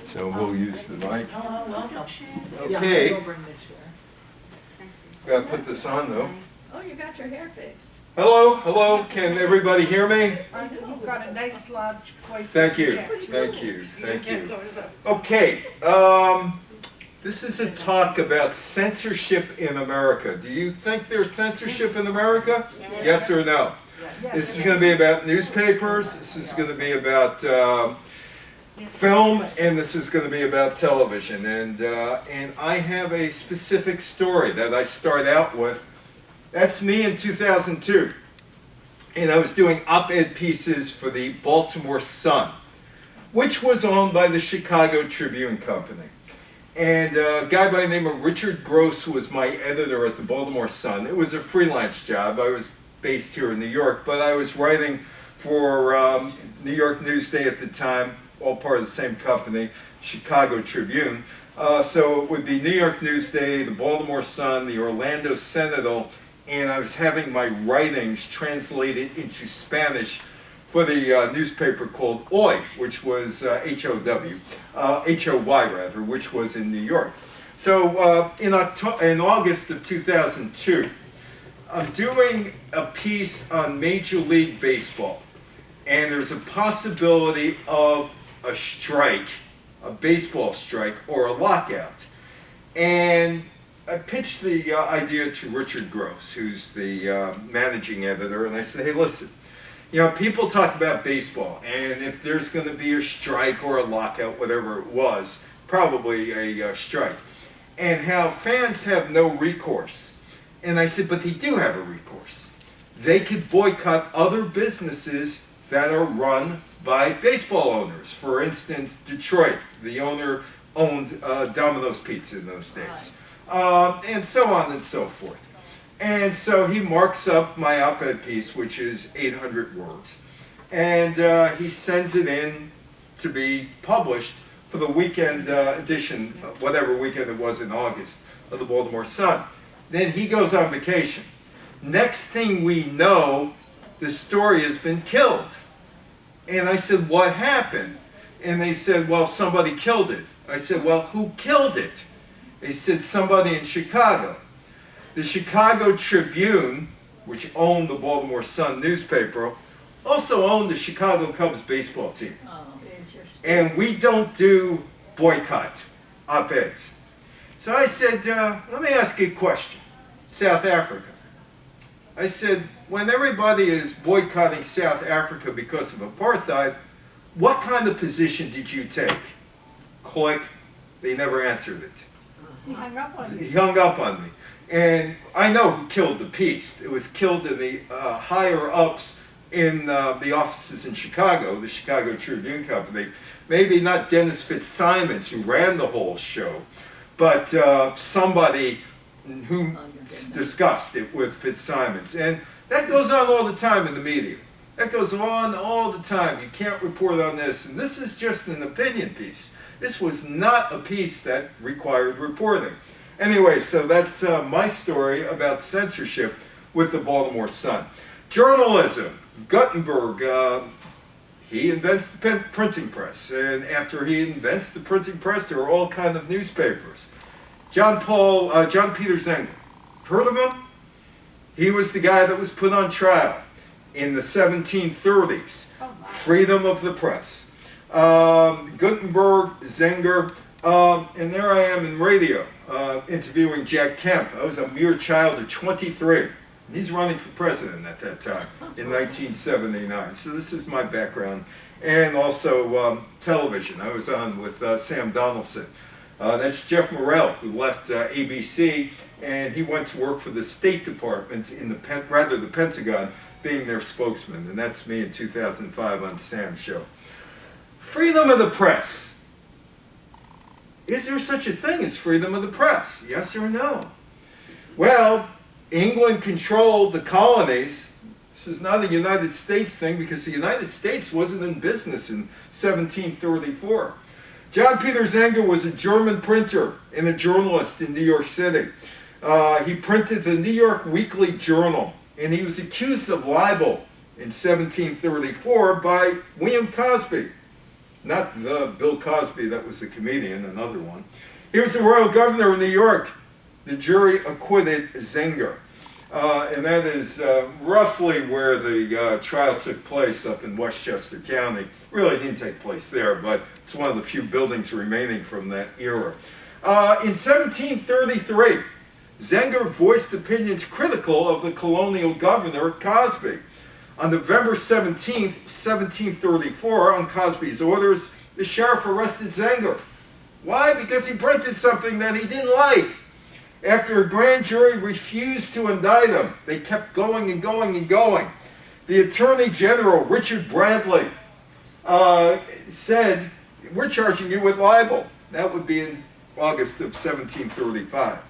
So we'll use the mic. Welcome. Okay. We'll bring the chair. Gotta put this on though. Oh, you got your hair fixed. Hello, hello. Can everybody hear me? You've got a nice large voice. Thank you, thank you, thank you. Okay, this is a talk about censorship in America. Do you think there's censorship in America? Yes or no? This is going to be about newspapers, this is going to be about film, and this is going to be about television. And I have a specific story that I start out with. That's me in 2002. And I was doing op-ed pieces for the Baltimore Sun, which was owned by the Chicago Tribune Company. And a guy by the name of Richard Gross was my editor at the Baltimore Sun. It was a freelance job. I was based here in New York, but I was writing for New York Newsday at the time, all part of the same company, Chicago Tribune. So it would be New York Newsday, the Baltimore Sun, the Orlando Sentinel, and I was having my writings translated into Spanish for the newspaper called Hoy, which was H-O-W, H-O-Y rather, which was in New York. So in August of 2002, I'm doing a piece on Major League Baseball, and there's a possibility of a strike, a baseball strike, or a lockout. And I pitched the idea to Richard Gross, who's the managing editor, and I said, hey, listen, you know, people talk about baseball, and if there's going to be a strike or a lockout, whatever it was, probably a strike, and how fans have no recourse. And I said, but they do have a recourse. They could boycott other businesses that are run by baseball owners. For instance, Detroit, the owner owned Domino's Pizza in those days. And so on and so forth. And so he marks up my op-ed piece, which is 800 words, and he sends it in to be published for the weekend edition, whatever weekend it was in August, of the Baltimore Sun. Then he goes on vacation. Next thing we know, the story has been killed. And I said, what happened? And they said, well, somebody killed it. I said, well, who killed it? They said, somebody in Chicago. The Chicago Tribune, which owned the Baltimore Sun newspaper, also owned the Chicago Cubs baseball team. Oh, interesting. And we don't do boycott op-eds. So I said, let me ask you a question. South Africa. I said, when everybody is boycotting South Africa because of apartheid, what kind of position did you take? Click. They never answered it. He hung up on you. He hung up on me. And I know who killed the piece. It was killed in the higher ups in the offices in Chicago, the Chicago Tribune Company. Maybe not Dennis Fitzsimons, who ran the whole show, but somebody who discussed it with Fitzsimons. And that goes on all the time in the media. That goes on all the time. You can't report on this. And this is just an opinion piece. This was not a piece that required reporting. Anyway, so that's my story about censorship with the Baltimore Sun. Journalism. Gutenberg, he invents the printing press. And after he invents the printing press, there are all kinds of newspapers. John Peter Zenger. Heard of him? He was the guy that was put on trial in the 1730s. Freedom of the press. Gutenberg, Zenger, and there I am in radio interviewing Jack Kemp. I was a mere child of 23. He's running for president at that time in 1979. So this is my background. And also television. I was on with Sam Donaldson. That's Jeff Morrell, who left ABC, and he went to work for the State Department in the Pentagon, being their spokesman. And that's me in 2005 on Sam's show. Freedom of the press. Is there such a thing as freedom of the press? Yes or no? Well, England controlled the colonies. This is not a United States thing because the United States wasn't in business in 1734. John Peter Zenger was a German printer and a journalist in New York City. He printed the New York Weekly Journal, and he was accused of libel in 1734 by William Cosby. Not the Bill Cosby, that was a comedian, another one. He was the royal governor of New York. The jury acquitted Seeger. And that is roughly where the trial took place, up in Westchester County. Really didn't take place there, but it's one of the few buildings remaining from that era. In 1733, Seeger voiced opinions critical of the colonial governor, Cosby. On November 17, 1734, on Cosby's orders, the sheriff arrested Seeger. Why? Because he printed something that he didn't like. After a grand jury refused to indict him, they kept going and going and going. The Attorney General, Richard Bradley, said, "We're charging you with libel." That would be in August of 1735.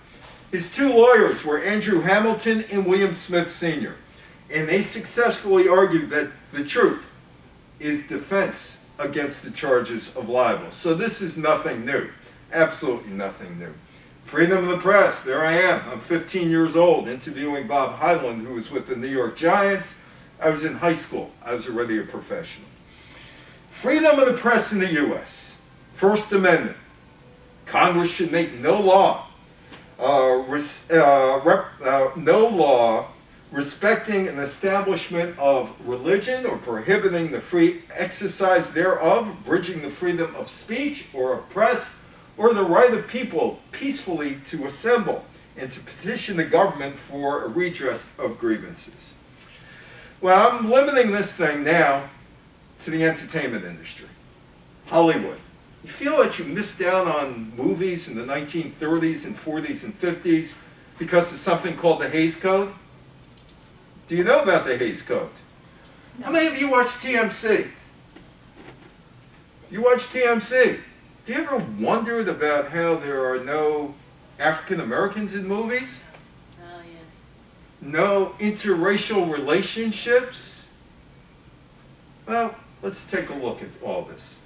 His two lawyers were Andrew Hamilton and William Smith Sr., and they successfully argued that the truth is defense against the charges of libel. So this is nothing new, absolutely nothing new. Freedom of the press, there I am. I'm 15 years old, interviewing Bob Hyland, who was with the New York Giants. I was in high school. I was already a professional. Freedom of the press in the U.S. First Amendment. Congress should make no law respecting an establishment of religion or prohibiting the free exercise thereof, abridging the freedom of speech or of press, or the right of people peacefully to assemble and to petition the government for a redress of grievances. Well, I'm limiting this thing now to the entertainment industry. Hollywood. You feel that you missed out on movies in the 1930s and 40s and 50s because of something called the Hays Code? Do you know about the Hays Code? No. How many of you watch TMC? You watch TMC? Have you ever wondered about how there are no African Americans in movies? Oh, yeah. No interracial relationships? Well, let's take a look at all this.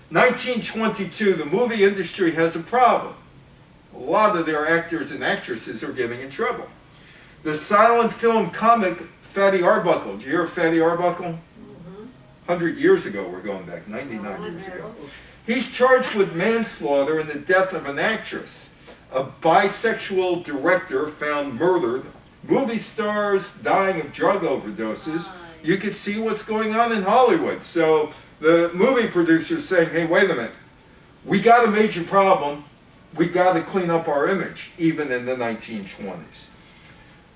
1922, the movie industry has a problem. A lot of their actors and actresses are getting in trouble. The silent film comic Fatty Arbuckle. Did you hear of Fatty Arbuckle? 100 years ago, we're going back, 99 years ago. He's charged with manslaughter in the death of an actress. A bisexual director found murdered. Movie stars dying of drug overdoses. You could see what's going on in Hollywood. So the movie producer's saying, hey, wait a minute. We got a major problem. We got to clean up our image, even in the 1920s.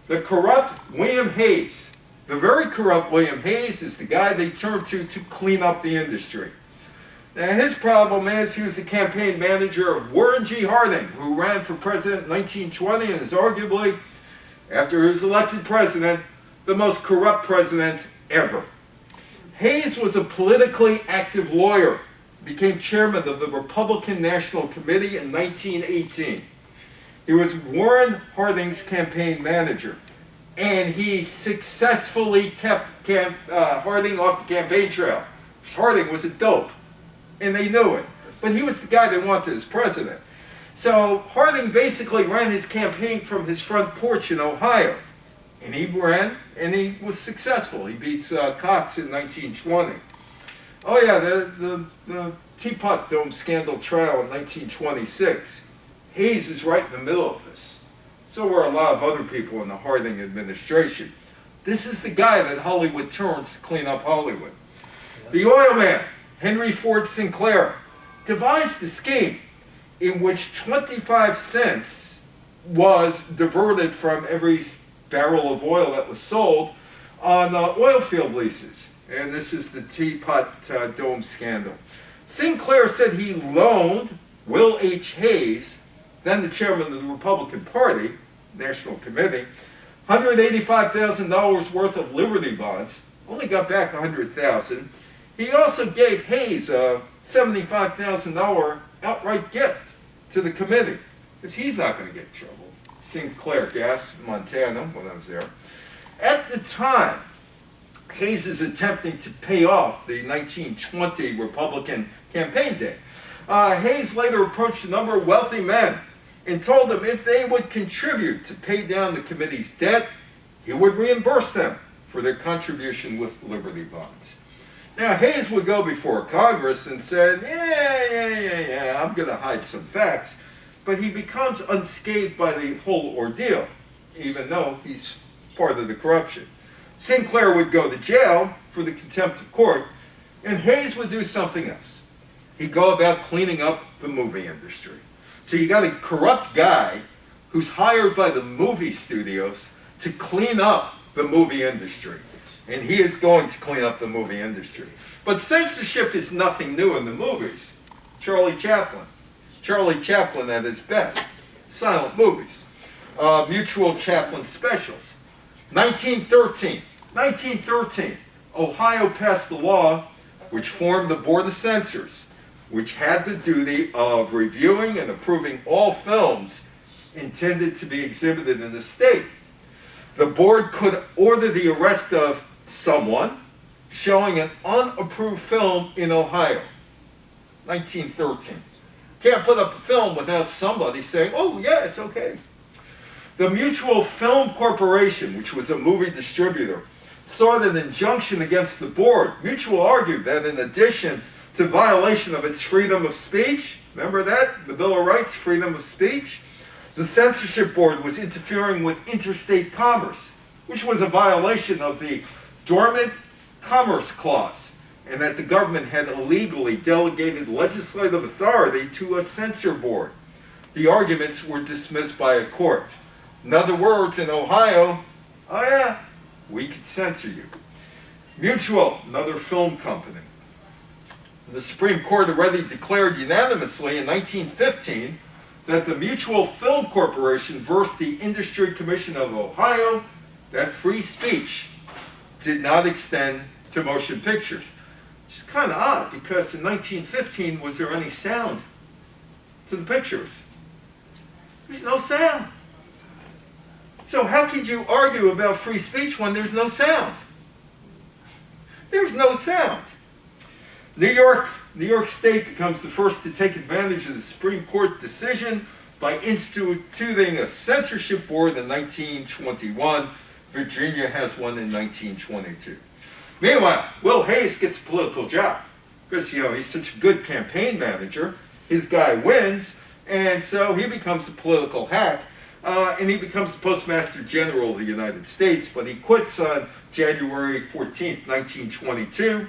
The corrupt William Hayes. The very corrupt William Hayes is the guy they turn to clean up the industry. Now his problem is he was the campaign manager of Warren G. Harding, who ran for president in 1920 and is arguably, after he was elected president, the most corrupt president ever. Hayes was a politically active lawyer, became chairman of the Republican National Committee in 1918. He was Warren Harding's campaign manager, and he successfully kept Harding off the campaign trail. Harding was a dope, and they knew it, but he was the guy they wanted as president. So Harding basically ran his campaign from his front porch in Ohio, and he ran, and he was successful. He beats Cox in 1920. Oh yeah, the Teapot Dome scandal trial in 1926. Hayes is right in the middle of this. So were a lot of other people in the Harding administration. This is the guy that Hollywood turns to clean up Hollywood. The oil man, Henry Ford Sinclair, devised a scheme in which 25 cents was diverted from every barrel of oil that was sold on oil field leases. And this is the Teapot Dome scandal. Sinclair said he loaned Will H. Hayes, then the chairman of the Republican Party, National Committee, $185,000 worth of Liberty bonds, only got back $100,000. He also gave Hayes a $75,000 outright gift to the committee, because he's not going to get in trouble. Sinclair Gas, Montana, when I was there. At the time, Hayes is attempting to pay off the 1920 Republican campaign day. Hayes later approached a number of wealthy men and told them if they would contribute to pay down the committee's debt, he would reimburse them for their contribution with Liberty bonds. Now, Hayes would go before Congress and said, yeah, I'm going to hide some facts. But he becomes unscathed by the whole ordeal, even though he's part of the corruption. Sinclair would go to jail for the contempt of court, and Hayes would do something else. He'd go about cleaning up the movie industry. So you got a corrupt guy who's hired by the movie studios to clean up the movie industry. And he is going to clean up the movie industry. But censorship is nothing new in the movies. Charlie Chaplin at his best. Silent movies. Mutual Chaplin specials. 1913, Ohio passed a law which formed the Board of Censors, which had the duty of reviewing and approving all films intended to be exhibited in the state. The board could order the arrest of someone showing an unapproved film in Ohio. 1913. Can't put up a film without somebody saying, oh yeah, it's okay. The Mutual Film Corporation, which was a movie distributor, sought an injunction against the board. Mutual argued that in addition to violation of its freedom of speech, remember that? The Bill of Rights, freedom of speech? The censorship board was interfering with interstate commerce, which was a violation of the Dormant Commerce Clause, and that the government had illegally delegated legislative authority to a censor board. The arguments were dismissed by a court. In other words, in Ohio, oh yeah, we could censor you. Mutual, another film company. The Supreme Court already declared unanimously in 1915 that the Mutual Film Corporation versus the Industry Commission of Ohio, that free speech did not extend to motion pictures. Which is kind of odd, because in 1915, was there any sound to the pictures? There's no sound. So how could you argue about free speech when there's no sound? There's no sound. New York State becomes the first to take advantage of the Supreme Court decision by instituting a censorship board in 1921. Virginia has one in 1922. Meanwhile, Will Hayes gets a political job because, he's such a good campaign manager. His guy wins, and so he becomes a political hack, and he becomes the Postmaster General of the United States, but he quits on January 14th, 1922,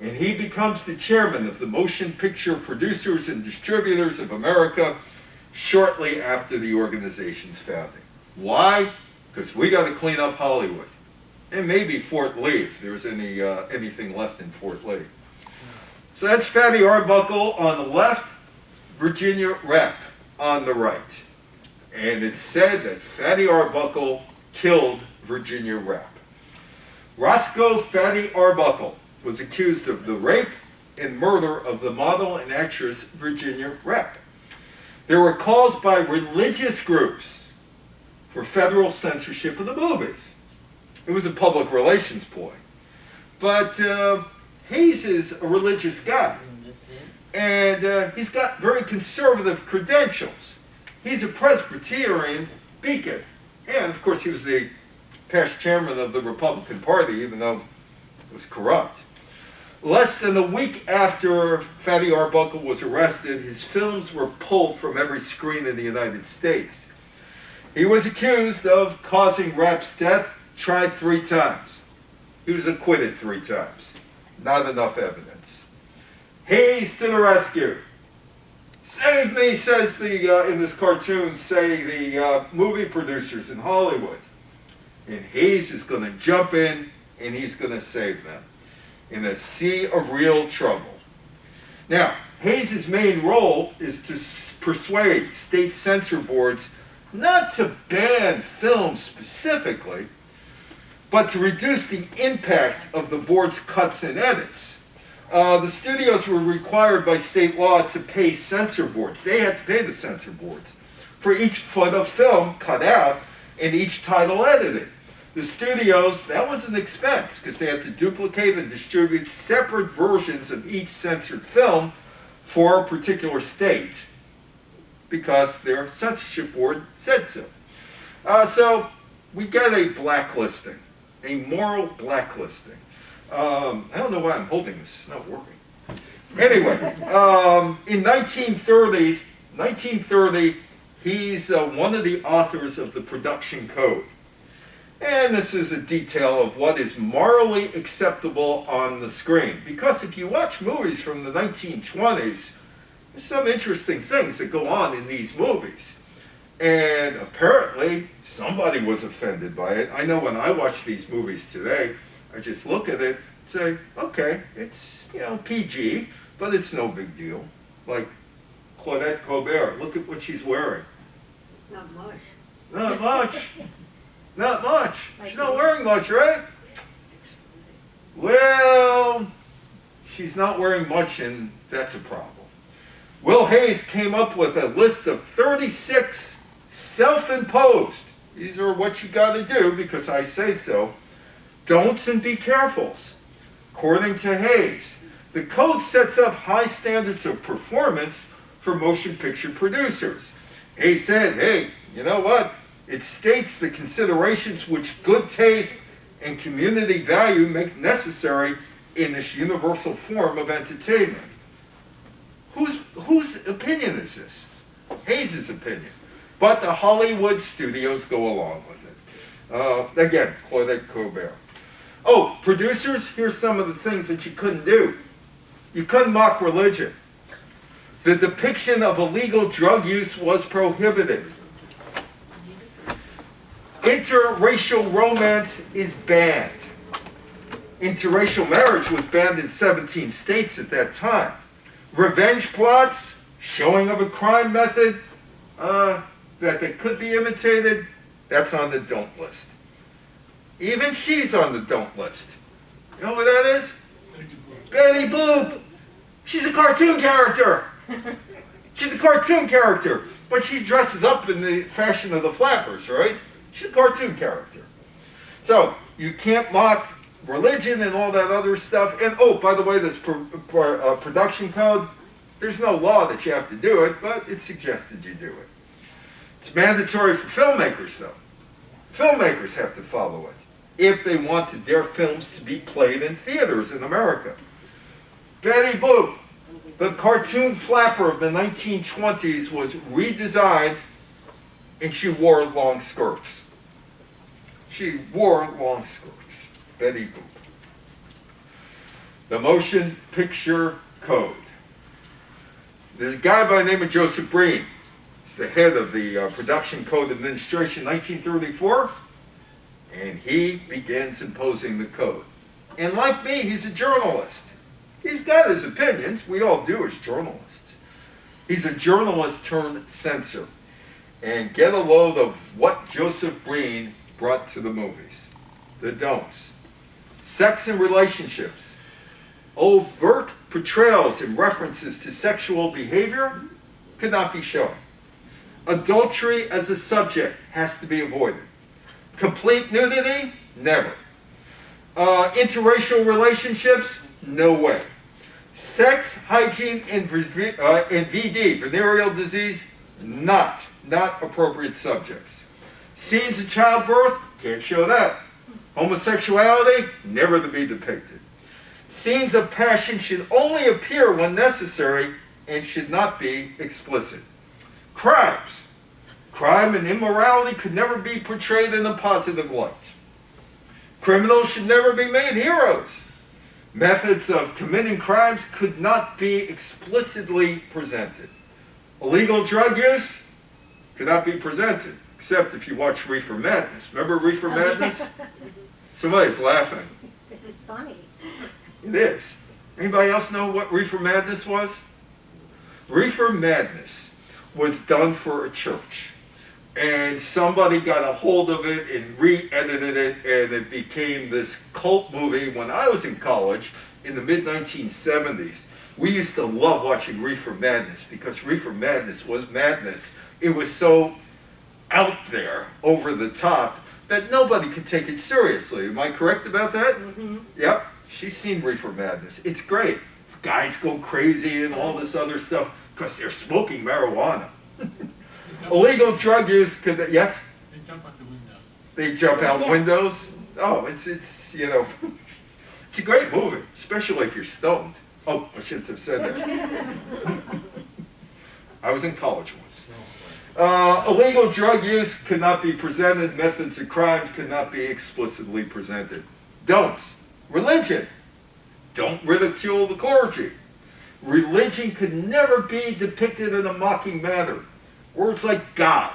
and he becomes the chairman of the Motion Picture Producers and Distributors of America shortly after the organization's founding. Why? Because we got to clean up Hollywood. And maybe Fort Lee, if there's anything left in Fort Lee. So that's Fatty Arbuckle on the left, Virginia Rep on the right. And it's said that Fatty Arbuckle killed Virginia Rep. Roscoe Fatty Arbuckle was accused of the rape and murder of the model and actress Virginia Rep. There were calls by religious groups for federal censorship of the movies. It was a public relations ploy. But Hayes is a religious guy. And he's got very conservative credentials. He's a Presbyterian deacon. And, of course, he was the past chairman of the Republican Party, even though it was corrupt. Less than a week after Fatty Arbuckle was arrested, his films were pulled from every screen in the United States. He was accused of causing Rapp's death, tried 3 times. He was acquitted 3 times. Not enough evidence. Hayes to the rescue. Save me, says in this cartoon, say the movie producers in Hollywood. And Hayes is going to jump in and he's going to save them in a sea of real trouble. Now, Hayes' main role is to persuade state censor boards not to ban films specifically, but to reduce the impact of the board's cuts and edits. The studios were required by state law to pay censor boards. They had to pay the censor boards for each foot of film cut out and each title edited. The studios, that was an expense because they had to duplicate and distribute separate versions of each censored film for a particular state because their censorship board said so. So we get a blacklisting, a moral blacklisting. I don't know why I'm holding this. It's not working. Anyway, in 1930, he's one of the authors of the Production Code. And this is a detail of what is morally acceptable on the screen. Because if you watch movies from the 1920s, there's some interesting things that go on in these movies. And apparently, somebody was offended by it. I know when I watch these movies today, I just look at it and say, okay, it's, PG, but it's no big deal. Like Claudette Colbert, look at what she's wearing. Not much. Not much. Not much. She's not wearing much, right? Well, she's not wearing much, and that's a problem. Will Hayes came up with a list of 36 self-imposed, these are what you got to do because I say so, don'ts and be carefuls. According to Hayes, the code sets up high standards of performance for motion picture producers. Hayes said, hey, you know what? It states the considerations which good taste and community value make necessary in this universal form of entertainment. Whose opinion is this? Hayes' opinion. But the Hollywood studios go along with it. Again, Claudette Colbert. Oh, producers, here's some of the things that you couldn't do. You couldn't mock religion. The depiction of illegal drug use was prohibited. Interracial romance is banned. Interracial marriage was banned in 17 states at that time. Revenge plots, showing of a crime method that could be imitated, that's on the don't list. Even she's on the don't list. You know what that is? Betty Boop. She's a cartoon character. She's a cartoon character. But she dresses up in the fashion of the Flappers, right? She's a cartoon character. So, you can't mock religion and all that other stuff. And, oh, by the way, this production code, there's no law that you have to do it, but it's suggested you do it. It's mandatory for filmmakers, though. Filmmakers have to follow it if they wanted their films to be played in theaters in America. Betty Boop, the cartoon flapper of the 1920s, was redesigned, and she wore long skirts. She wore long skirts. Betty Boop. The Motion Picture Code. There's a guy by the name of Joseph Breen. He's the head of the Production Code Administration, 1934, and he begins imposing the code. And like me, he's a journalist. He's got his opinions. We all do as journalists. He's a journalist turned censor. And get a load of what Joseph Breen brought to the movies. The don'ts. Sex and relationships. Overt portrayals and references to sexual behavior could not be shown. Adultery as a subject has to be avoided. Complete nudity? Never. Interracial relationships? No way. Sex, hygiene, and VD, venereal disease? Not appropriate subjects. Scenes of childbirth? Can't show that. Homosexuality? Never to be depicted. Scenes of passion should only appear when necessary and should not be explicit. Crimes. Crime and immorality could never be portrayed in a positive light. Criminals should never be made heroes. Methods of committing crimes could not be explicitly presented. Illegal drug use could not be presented, except if you watch Reefer Madness. Remember Reefer Madness? Somebody's laughing. It was funny. It is. Anybody else know what Reefer Madness was? Reefer Madness was done for a church. And somebody got a hold of it and re-edited it, and it became this cult movie. When I was in college, in the mid-1970s, we used to love watching Reefer Madness because Reefer Madness was madness. It was so out there, over the top, that nobody could take it seriously. Am I correct about that? Mm-hmm. Yep. She's seen Reefer Madness. It's great. Guys go crazy and all this other stuff because they're smoking marijuana. Illegal drug use could, yes? They jump out the window. They jump out windows? Oh, it's It's a great movie, especially if you're stoned. Oh, I shouldn't have said that. I was in college once. Illegal drug use could not be presented. Methods of crime could not be explicitly presented. Don'ts. Religion. Don't ridicule the clergy. Religion could never be depicted in a mocking manner. Words like God,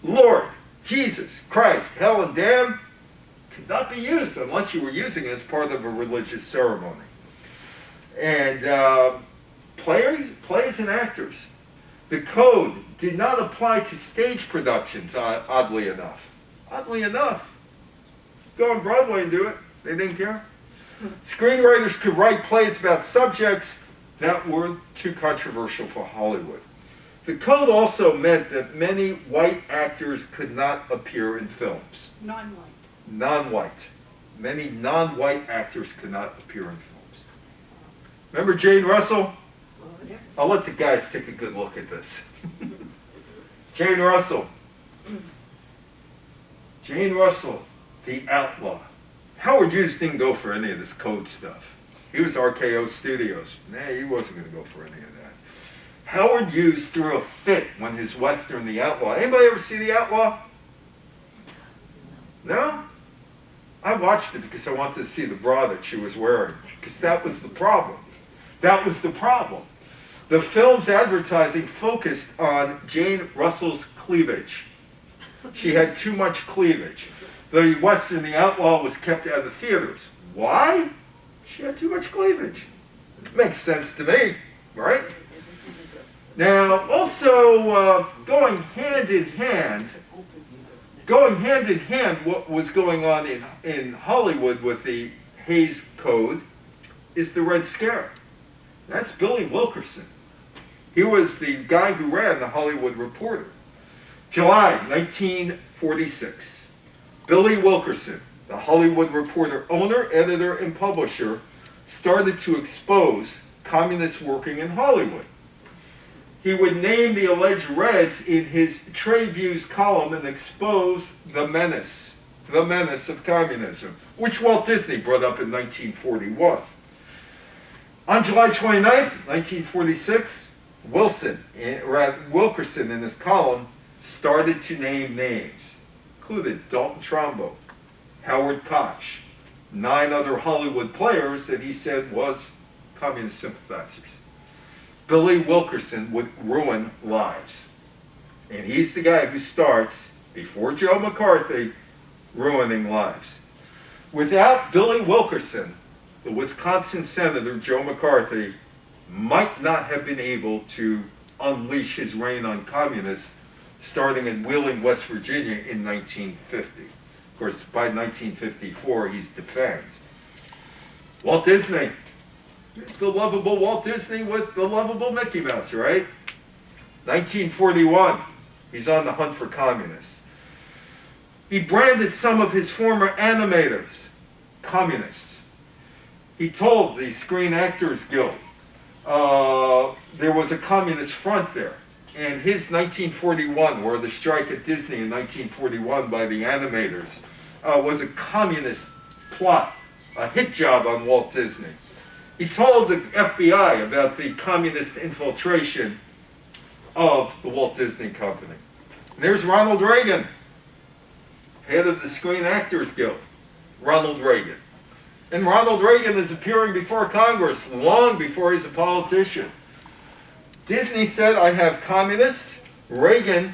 Lord, Jesus, Christ, hell, and damn could not be used unless you were using it as part of a religious ceremony. And plays and actors. The code did not apply to stage productions, oddly enough. Oddly enough. Go on Broadway and do it. They didn't care. Screenwriters could write plays about subjects that were too controversial for Hollywood. The code also meant that many white actors could not appear in films. Non-white. Non-white. Many non-white actors could not appear in films. Remember Jane Russell? I'll let the guys take a good look at this. Jane Russell. Jane Russell, the Outlaw. Howard Hughes didn't go for any of this code stuff. He was RKO Studios. Nah, he wasn't going to go for any of that. Howard Hughes threw a fit when his Western, The Outlaw. Anybody ever see The Outlaw? No? I watched it because I wanted to see the bra that she was wearing. Because that was the problem. That was the problem. The film's advertising focused on Jane Russell's cleavage. She had too much cleavage. The Western, The Outlaw, was kept out of the theaters. Why? She had too much cleavage. Makes sense to me, right? Now, also going hand in hand, what was going on in Hollywood with the Hays Code is the Red Scare. That's Billy Wilkerson. He was the guy who ran the Hollywood Reporter. July 1946. Billy Wilkerson, the Hollywood Reporter owner, editor, and publisher, started to expose communists working in Hollywood. He would name the alleged Reds in his Trade Views column and expose the menace of communism, which Walt Disney brought up in 1941. On July 29, 1946, Wilkerson in his column started to name names, included Dalton Trumbo, Howard Koch, 9 other Hollywood players that he said was communist sympathizers. Billy Wilkerson would ruin lives. And he's the guy who starts, before Joe McCarthy, ruining lives. Without Billy Wilkerson, the Wisconsin Senator Joe McCarthy might not have been able to unleash his reign on communists starting in Wheeling, West Virginia in 1950. Of course, by 1954, he's defanged. Walt Disney. It's the lovable Walt Disney with the lovable Mickey Mouse, right? 1941, he's on the hunt for communists. He branded some of his former animators communists. He told the Screen Actors Guild there was a communist front there. And his 1941, or the strike at Disney in 1941 by the animators, was a communist plot, a hit job on Walt Disney. He told the FBI about the communist infiltration of the Walt Disney Company. And there's Ronald Reagan, head of the Screen Actors Guild. Ronald Reagan. And Ronald Reagan is appearing before Congress long before he's a politician. Disney said, I have communists. Reagan,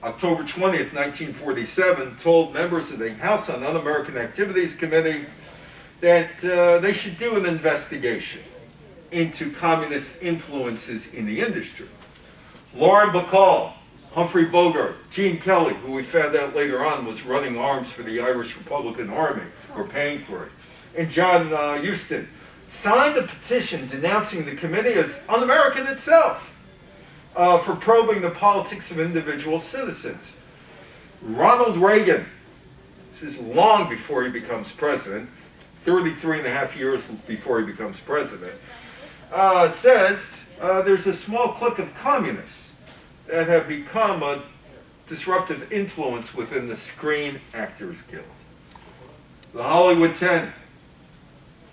October 20th, 1947, told members of the House on Un-American Activities Committee that they should do an investigation into communist influences in the industry. Lauren Bacall, Humphrey Bogart, Gene Kelly, who we found out later on was running arms for the Irish Republican Army, or paying for it, and John Huston, signed a petition denouncing the committee as un-American itself for probing the politics of individual citizens. Ronald Reagan, this is long before he becomes president, 33 and a half years before he becomes president, says there's a small clique of communists that have become a disruptive influence within the Screen Actors Guild. The Hollywood 10.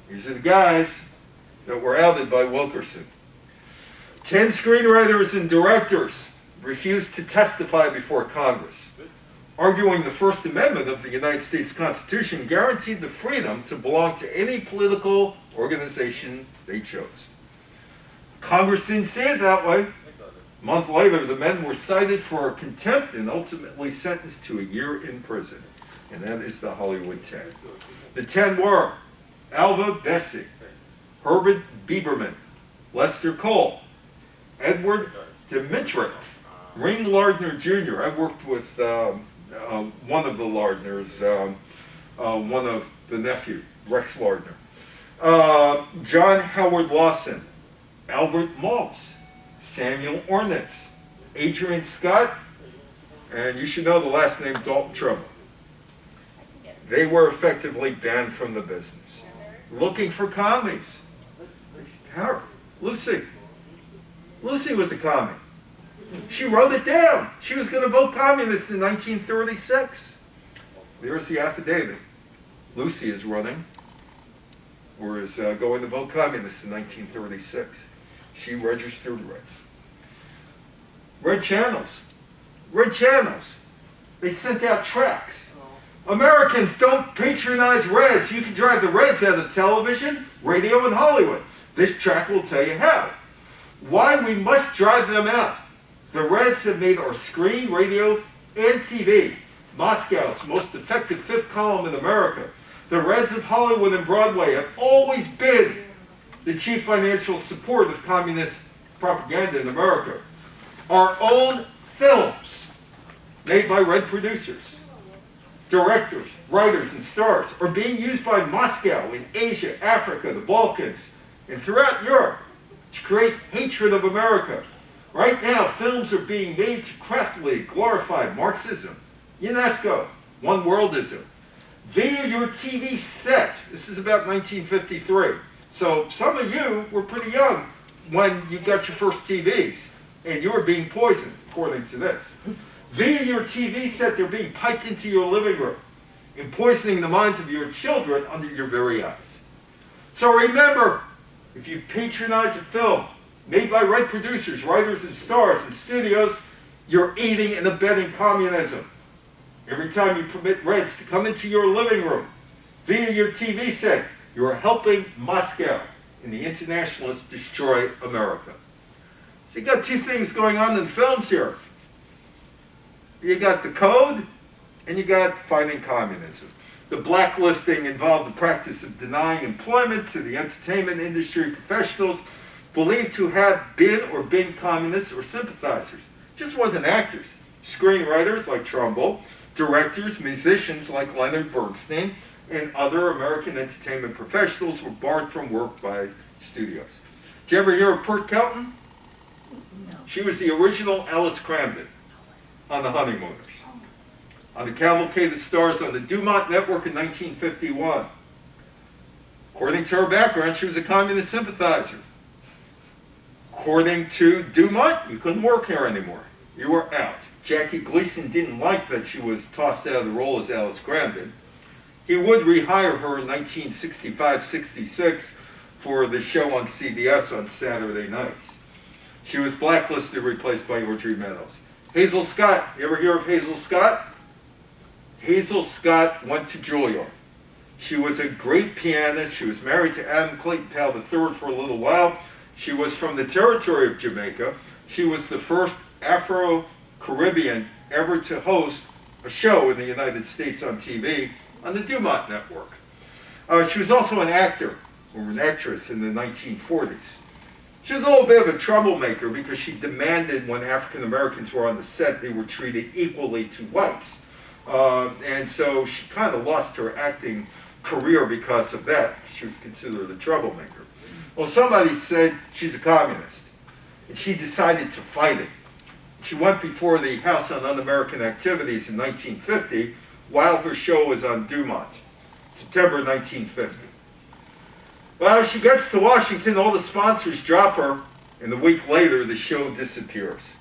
These are the guys that were outed by Wilkerson. 10 screenwriters and directors refused to testify before Congress, arguing the First Amendment of the United States Constitution guaranteed the freedom to belong to any political organization they chose. Congress didn't see it that way. A month later, the men were cited for contempt and ultimately sentenced to a year in prison. And that is the Hollywood 10. The 10 were Alva Bessie, Herbert Biberman, Lester Cole, Edward Dmytryk, Ring Lardner Jr. I worked with one of the Lardners, one of the nephew, Rex Lardner. John Howard Lawson, Albert Maltz, Samuel Ornitz, Adrian Scott, and you should know the last name Dalton Trumbo. They were effectively banned from the business. Looking for commies. Lucy. Lucy was a commie. She wrote it down. She was going to vote communist in 1936. There's the affidavit. Lucy is running, or is going to vote communist in 1936. She registered red. Red channels. Red channels. They sent out tracts. Americans, don't patronize Reds. You can drive the Reds out of television, radio, and Hollywood. This tract will tell you how. Why we must drive them out. The Reds have made our screen, radio, and TV Moscow's most effective fifth column in America. The Reds of Hollywood and Broadway have always been the chief financial support of communist propaganda in America. Our own films, made by Red producers, directors, writers, and stars, are being used by Moscow in Asia, Africa, the Balkans, and throughout Europe to create hatred of America. Right now, films are being made to craftily glorify Marxism, UNESCO, one worldism. Via your TV set, this is about 1953, so some of you were pretty young when you got your first TVs, and you were being poisoned, according to this. Via your TV set, they're being piped into your living room and poisoning the minds of your children under your very eyes. So remember, if you patronize a film made by Red producers, writers, and stars and studios, you're aiding and abetting communism. Every time you permit Reds to come into your living room via your TV set, you are helping Moscow and the internationalists destroy America. So you got two things going on in the films here. You got the code, and you got fighting communism. The blacklisting involved the practice of denying employment to the entertainment industry professionals believed to have been communists or sympathizers. Just wasn't actors. Screenwriters like Trumbull, directors, musicians like Leonard Bernstein, and other American entertainment professionals were barred from work by studios. Did you ever hear of Pert Kelton? No. She was the original Alice Cramden on The Honeymooners. On the Cavalcade of Stars on the Dumont Network in 1951. According to her background, she was a communist sympathizer. According to Dumont, you couldn't work here anymore. You were out. Jackie Gleason didn't like that she was tossed out of the role as Alice Cramden. He would rehire her in 1965-66 for the show on CBS on Saturday nights. She was blacklisted, replaced by Audrey Meadows. Hazel Scott, you ever hear of Hazel Scott? Hazel Scott went to Juilliard. She was a great pianist. She was married to Adam Clayton Powell III for a little while. She was from the territory of Jamaica. She was the first Afro-Caribbean ever to host a show in the United States on TV on the Dumont Network. She was also an actor, or an actress in the 1940s. She was a little bit of a troublemaker because she demanded when African Americans were on the set, they were treated equally to whites. And so she kind of lost her acting career because of that. She was considered a troublemaker. Well, somebody said she's a communist, and she decided to fight it. She went before the House on Un-American Activities in 1950 while her show was on Dumont, September 1950. Well, she gets to Washington, all the sponsors drop her, and a week later the show disappears.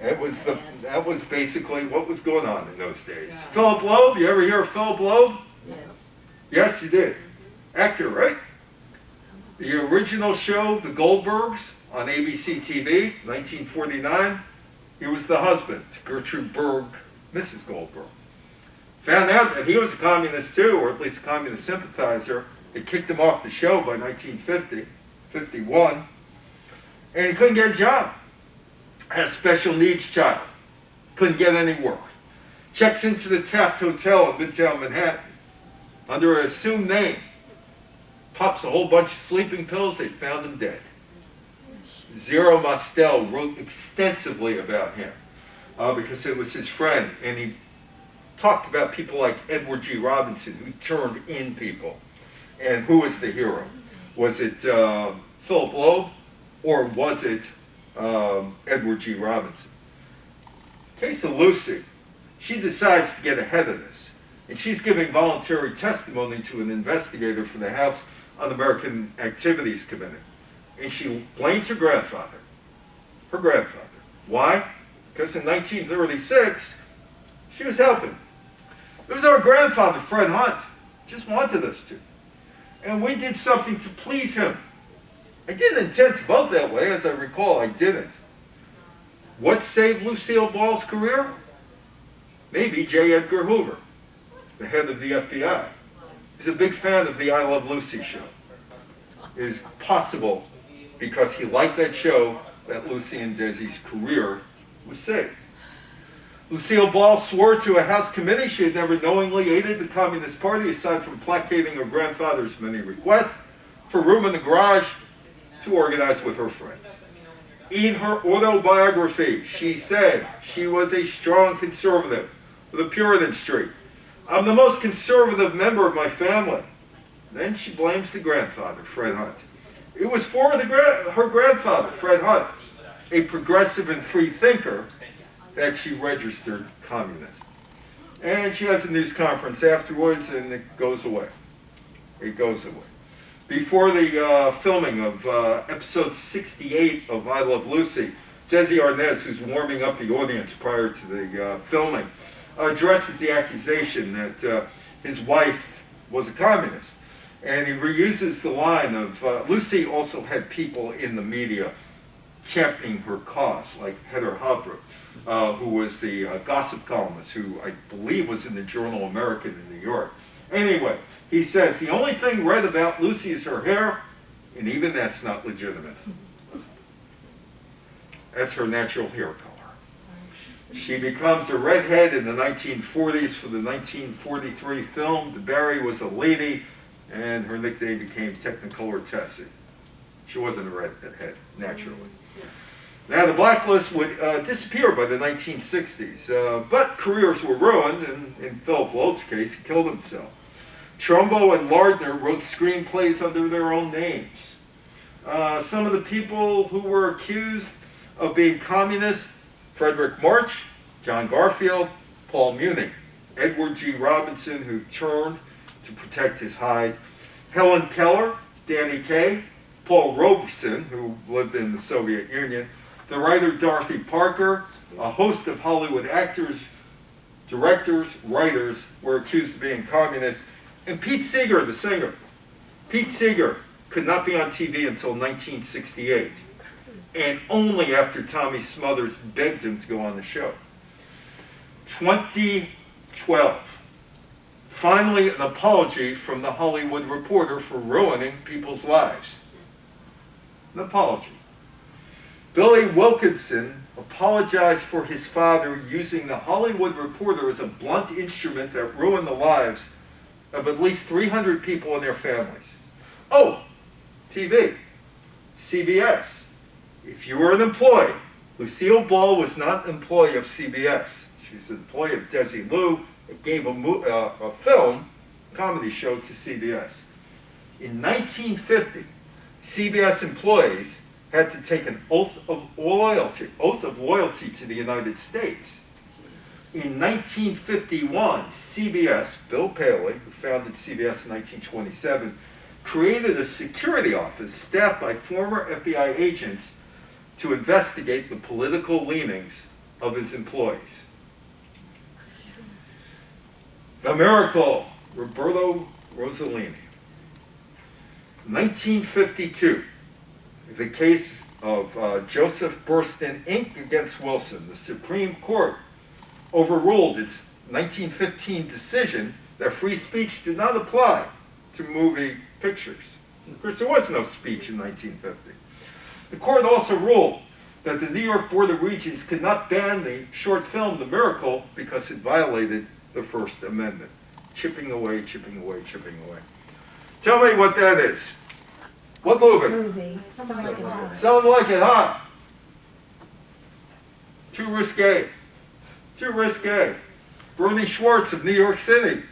That was basically what was going on in those days. Yeah. Philip Loeb, you ever hear of Philip Loeb? Yes. Yes, you did. Actor, right? The original show, The Goldbergs, on ABC TV, 1949, he was the husband to Gertrude Berg, Mrs. Goldberg. Found out that he was a communist too, or at least a communist sympathizer. They kicked him off the show by 1950, 51, and he couldn't get a job. Had a special needs child. Couldn't get any work. Checks into the Taft Hotel in Midtown Manhattan under an assumed name. Pops a whole bunch of sleeping pills. They found him dead. Zero Mostel wrote extensively about him because it was his friend, and he talked about people like Edward G. Robinson, who turned in people. And who was the hero? Was it Philip Loeb, or was it Edward G. Robinson? Case of Lucy, she decides to get ahead of this, and she's giving voluntary testimony to an investigator for the House Un-American Activities Committee. And she blames her grandfather. Her grandfather. Why? Because in 1936, she was helping. It was our grandfather, Fred Hunt, just wanted us to. And we did something to please him. I didn't intend to vote that way, as I recall, I didn't. What saved Lucille Ball's career? Maybe J. Edgar Hoover, the head of the FBI. He's a big fan of the I Love Lucy show. It is possible, because he liked that show, that Lucy and Desi's career was saved. Lucille Ball swore to a House committee she had never knowingly aided the Communist Party, aside from placating her grandfather's many requests for room in the garage to organize with her friends. In her autobiography, she said she was a strong conservative with a Puritan streak. I'm the most conservative member of my family. Then she blames the grandfather, Fred Hunt. It was for her grandfather, Fred Hunt, a progressive and free thinker, that she registered communist. And she has a news conference afterwards, and it goes away. It goes away. Before the filming of episode 68 of I Love Lucy, Desi Arnaz, who's warming up the audience prior to the filming, addresses the accusation that his wife was a communist. And he reuses the line of, Lucy also had people in the media championing her cause, like Heather Hopper, who was the gossip columnist, who I believe was in the Journal American in New York. Anyway, he says, the only thing read about Lucy is her hair, and even that's not legitimate. That's her natural hair color. She becomes a redhead in the 1940s for the 1943 film. DeBarry was a lady, and her nickname became Technicolor Tessie. She wasn't a redhead, naturally. Now, the blacklist would disappear by the 1960s, but careers were ruined, and in Philip Loeb's case, he killed himself. Trumbo and Lardner wrote screenplays under their own names. Some of the people who were accused of being communists: Frederick March, John Garfield, Paul Muni, Edward G. Robinson, who turned to protect his hide, Helen Keller, Danny Kaye, Paul Robeson, who lived in the Soviet Union, the writer Dorothy Parker, a host of Hollywood actors, directors, writers were accused of being communists, and Pete Seeger, the singer. Pete Seeger could not be on TV until 1968, and only after Tommy Smothers begged him to go on the show. 2012. Finally, an apology from the Hollywood Reporter for ruining people's lives. An apology. Billy Wilkinson apologized for his father using the Hollywood Reporter as a blunt instrument that ruined the lives of at least 300 people and their families. Oh, TV, CBS. If you were an employee, Lucille Ball was not an employee of CBS. She was an employee of Desi Liu. It gave a film comedy show to CBS. In 1950, CBS employees had to take an oath of loyalty to the United States. In 1951, CBS, Bill Paley, who founded CBS in 1927, created a security office staffed by former FBI agents to investigate the political leanings of his employees. A miracle, Roberto Rossellini. 1952, the case of Joseph Burstyn, Inc. against Wilson. The Supreme Court overruled its 1915 decision that free speech did not apply to movie pictures. Of course, there was no speech in 1950. The court also ruled that the New York Board of Regents could not ban the short film The Miracle because it violated the First Amendment. Chipping away, chipping away, chipping away. Tell me what that is. What movie? Something like that. Someone Like It Hot. Too risque. Too risque. Bernie Schwartz of New York City.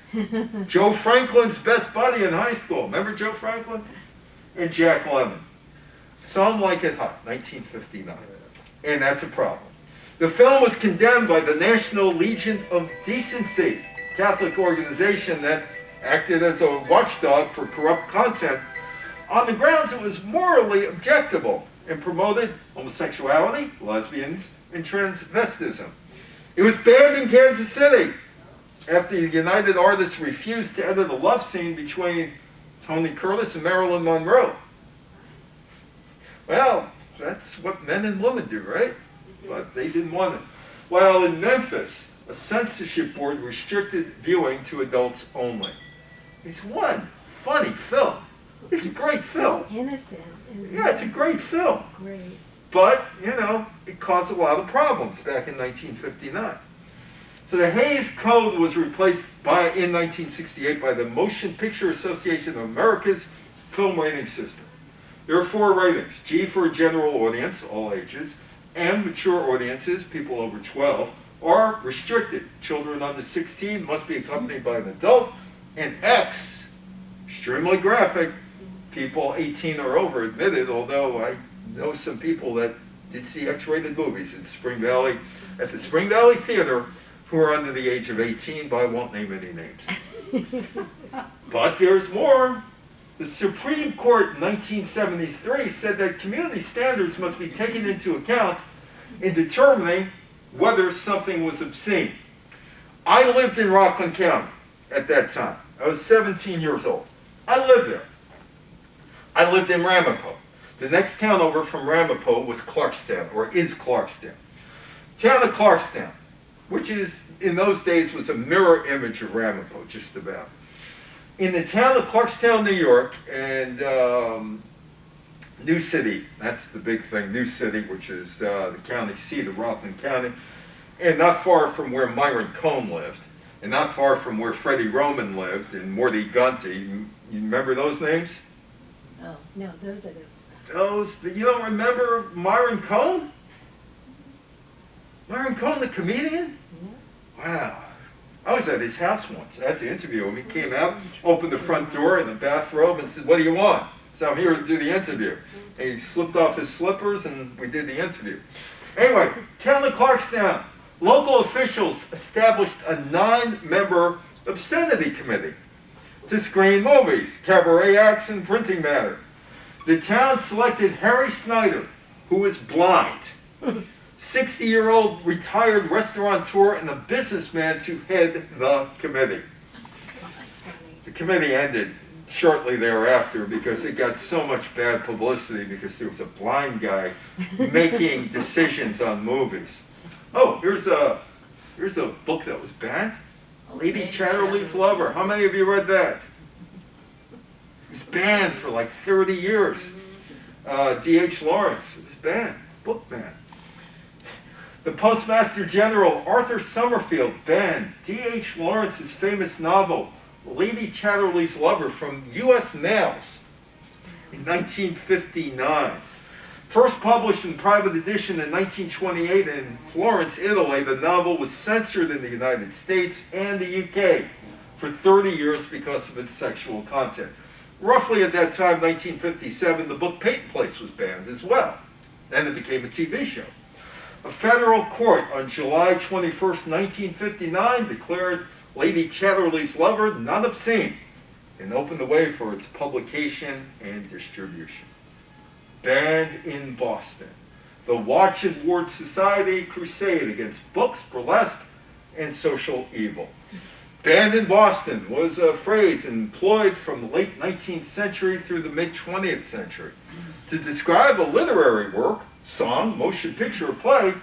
Joe Franklin's best buddy in high school. Remember Joe Franklin? And Jack Lemmon. Some Like It Hot, 1959. And that's a problem. The film was condemned by the National Legion of Decency, Catholic organization that acted as a watchdog for corrupt content, on the grounds it was morally objectionable and promoted homosexuality, lesbians, and transvestism. It was banned in Kansas City after the United Artists refused to edit a love scene between Tony Curtis and Marilyn Monroe. Well, that's what men and women do, right? But they didn't want it. While in Memphis, a censorship board restricted viewing to adults only. It's one funny film. It's a great film. So innocent. Yeah, it's a great film. Great. But, you know, it caused a lot of problems back in 1959. So the Hays Code was replaced in 1968 by the Motion Picture Association of America's film rating system. There are 4 ratings: G for a general audience, all ages, M, mature audiences, people over 12, R, restricted, children under 16 must be accompanied by an adult, and X, extremely graphic, people 18 or over admitted, although I know some people that did see X-rated movies at the Spring Valley Theater who are under the age of 18, but I won't name any names. But there's more. The Supreme Court in 1973 said that community standards must be taken into account in determining whether something was obscene. I lived in Rockland County at that time. I was 17 years old. I lived there. I lived in Ramapo. The next town over from Ramapo was Clarkstown, or is Clarkstown. Town of Clarkstown, which is, in those days, was a mirror image of Ramapo, just about. In the town of Clarkstown, New York, and New City, that's the big thing, New City, which is the county seat of Rockland County, and not far from where Myron Cohn lived, and not far from where Freddie Roman lived, and Morty Gunty. You remember those names? Oh, no, those are the... You don't remember Myron Cohn? Myron Cohn, the comedian? Wow. I was at his house once. I had to interview him. He came out, opened the front door in a bathrobe and said, "What do you want?" So I'm here to do the interview. And he slipped off his slippers and we did the interview. Anyway, town of Clarkstown. Local officials established a 9-member obscenity committee to screen movies, cabaret acts, and printing matter. The town selected Harry Snyder, who was blind, 60-year-old retired restaurateur and a businessman, to head the committee. The committee ended shortly thereafter because it got so much bad publicity because there was a blind guy making decisions on movies. Oh, here's a book that was banned. Lady Chatterley's Lover. How many of you read that? It was banned for like 30 years. D.H. Lawrence, it was banned, book banned. The Postmaster General, Arthur Summerfield, banned D.H. Lawrence's famous novel, Lady Chatterley's Lover, from U.S. mails in 1959. First published in private edition in 1928 in Florence, Italy, the novel was censored in the United States and the UK for 30 years because of its sexual content. Roughly at that time, 1957, the book Peyton Place was banned as well. Then it became a TV show. A federal court on July 21st, 1959 declared Lady Chatterley's Lover not obscene and opened the way for its publication and distribution. Banned in Boston. The Watch and Ward Society crusade against books, burlesque, and social evil. Banned in Boston was a phrase employed from the late 19th century through the mid-20th century to describe a literary work, song, motion picture, or play,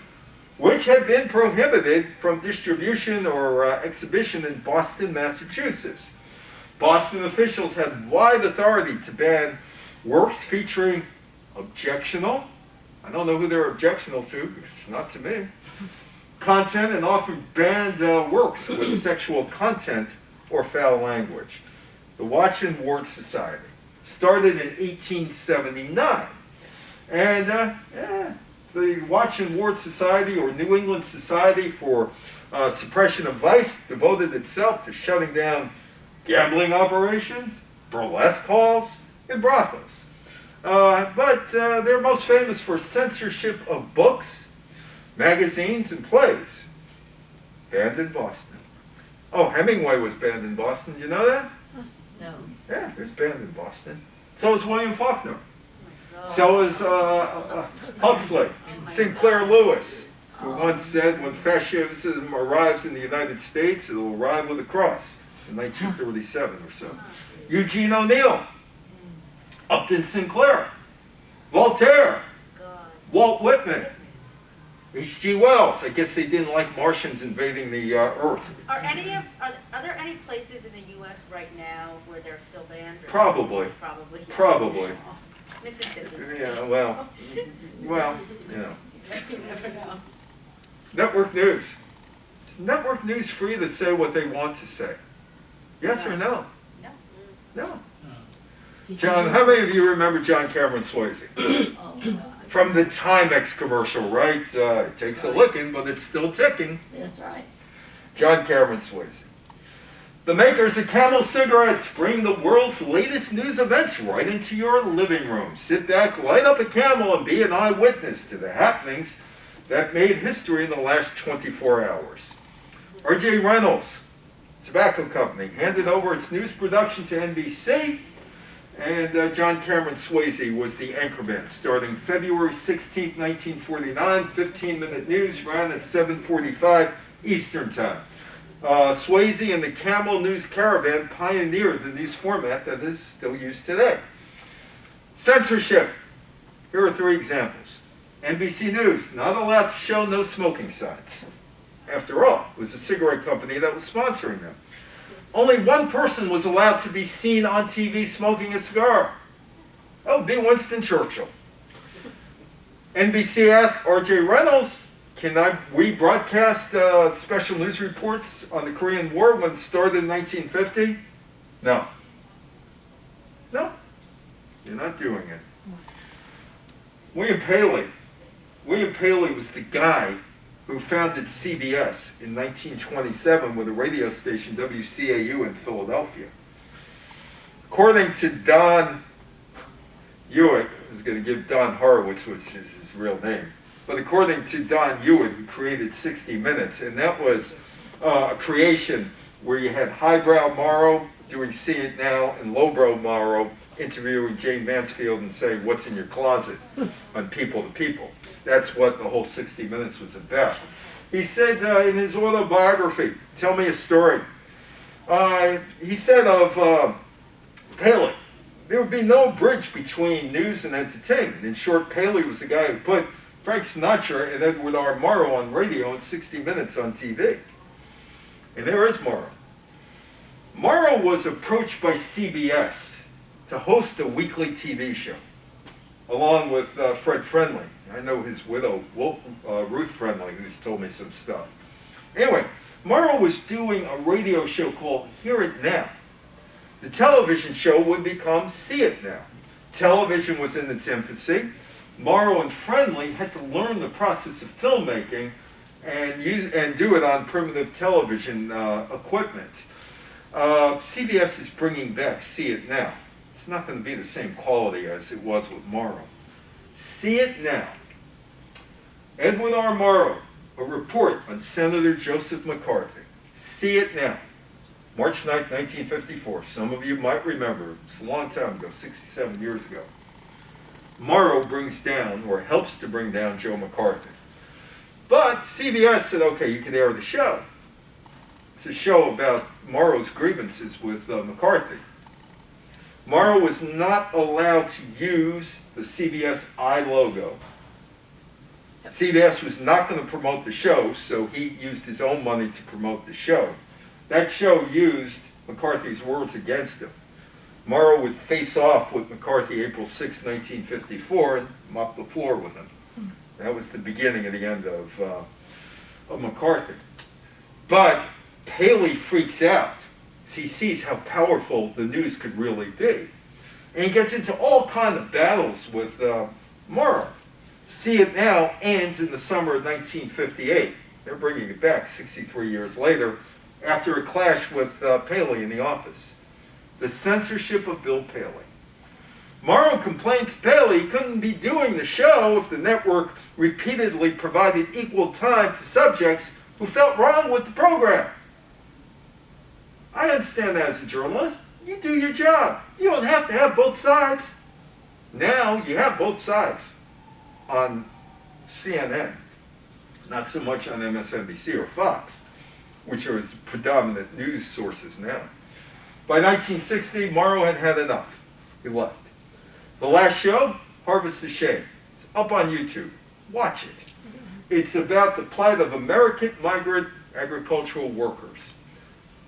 which had been prohibited from distribution or exhibition in Boston, Massachusetts. Boston officials had wide authority to ban works featuring objectionable, I don't know who they're objectionable to, it's not to me, content, and often banned works with sexual content or foul language. The Watch and Ward Society started in 1879, and the Watch and Ward Society, or New England Society for Suppression of Vice, devoted itself to shutting down gambling operations, burlesque halls, and brothels. But they're most famous for censorship of books, magazines, and plays. Banned in Boston. Oh, Hemingway was banned in Boston. You know that? No. Yeah, he was banned in Boston. So was William Faulkner. So was Huxley. Sinclair Lewis, who once said, when fascism arrives in the United States, it will arrive with a cross, in 1937 or so. Eugene O'Neill. Upton Sinclair. Voltaire. Walt Whitman. H.G. Wells. I guess they didn't like Martians invading the Earth. Are there any places in the U.S. right now where they're still banned? Or Probably. Probably. Yeah. Probably. Mississippi. Yeah, well, you know. You never know. Network news. Is network news free to say what they want to say? Yes or no? No. No. John, how many of you remember John Cameron Swayze? Oh, God. From the Timex commercial, right? It takes a licking, but it's still ticking. That's right. John Cameron Swayze. The makers of Camel cigarettes bring the world's latest news events right into your living room. Sit back, light up a Camel, and be an eyewitness to the happenings that made history in the last 24 hours. R.J. Reynolds, tobacco company, handed over its news production to NBC, and John Cameron Swayze was the anchorman. Starting February 16, 1949, 15-minute news ran at 7:45 Eastern Time. Swayze and the Camel News Caravan pioneered the news format that is still used today. Censorship. Here are 3 examples. NBC News, not allowed to show no smoking signs. After all, it was a cigarette company that was sponsoring them. Only one person was allowed to be seen on TV smoking a cigar. That would be Winston Churchill. NBC asked R.J. Reynolds, can we broadcast special news reports on the Korean War when it started in 1950? No. No, you're not doing it. William Paley. William Paley was the guy who founded CBS in 1927 with a radio station, WCAU, in Philadelphia. According to Don Hewitt, I was going to give Don Horowitz, which is his real name, but according to Don Hewitt, who created 60 Minutes, and that was a creation where you had highbrow Morrow doing See It Now and lowbrow Morrow interviewing Jane Mansfield and saying, what's in your closet on People to People. That's what the whole 60 Minutes was about. He said in his autobiography, Tell Me a Story, he said of Paley, there would be no bridge between news and entertainment. In short, Paley was the guy who put Frank Sinatra and Edward R. Murrow on radio and 60 Minutes on TV. And there is Murrow. Murrow was approached by CBS to host a weekly TV show, along with Fred Friendly. I know his widow, Ruth Friendly, who's told me some stuff. Anyway, Murrow was doing a radio show called Hear It Now. The television show would become See It Now. Television was in its infancy. Murrow and Friendly had to learn the process of filmmaking and do it on primitive television equipment. CBS is bringing back See It Now. It's not going to be the same quality as it was with Murrow. See It Now. Edward R. Murrow, a report on Senator Joseph McCarthy. See It Now. March 9, 1954. Some of you might remember. It's a long time ago, 67 years ago. Murrow brings down, or helps to bring down, Joe McCarthy. But CBS said, okay, you can air the show. It's a show about Morrow's grievances with McCarthy. Morrow was not allowed to use the CBS I logo. CBS was not going to promote the show, so he used his own money to promote the show. That show used McCarthy's words against him. Morrow would face off with McCarthy April 6, 1954, and mop the floor with him. That was the beginning of the end of McCarthy. But Paley freaks out as he sees how powerful the news could really be. And he gets into all kinds of battles with Morrow. See It Now ends in the summer of 1958. They're bringing it back 63 years later after a clash with Paley in the office. The censorship of Bill Paley. Morrow complained to Paley he couldn't be doing the show if the network repeatedly provided equal time to subjects who felt wrong with the program. I understand that as a journalist. You do your job. You don't have to have both sides. Now you have both sides on CNN, not so much on MSNBC or Fox, which are its predominant news sources now. By 1960, Morrow had had enough. He left. The last show, Harvest the Shame. It's up on YouTube. Watch it. It's about the plight of American migrant agricultural workers.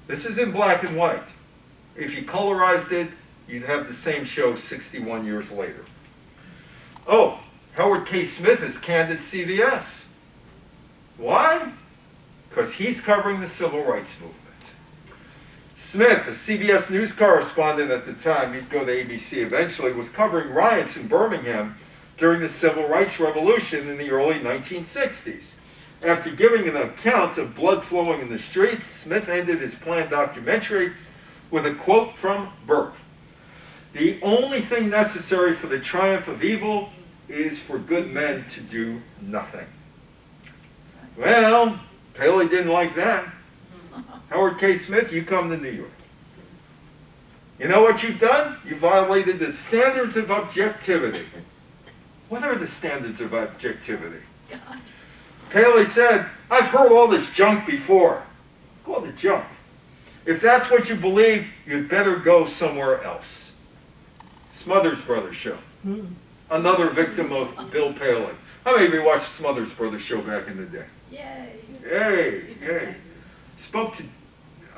This is in black and white. If you colorized it, you'd have the same show 61 years later. Oh, Howard K. Smith is canned at CBS. Why? Because he's covering the civil rights movement. Smith, a CBS News correspondent at the time, he'd go to ABC eventually, was covering riots in Birmingham during the Civil Rights Revolution in the early 1960s. After giving an account of blood flowing in the streets, Smith ended his planned documentary with a quote from Burke. "The only thing necessary for the triumph of evil is for good men to do nothing." Well, Paley didn't like that. Howard K. Smith, you come to New York. You know what you've done? You violated the standards of objectivity. What are the standards of objectivity? Paley said, "I've heard all this junk before." Call it junk. If that's what you believe, you'd better go somewhere else. Smothers Brothers show. Another victim of Bill Paley. How many of you watched the Smothers Brothers show back in the day? Yay. Yay, yay.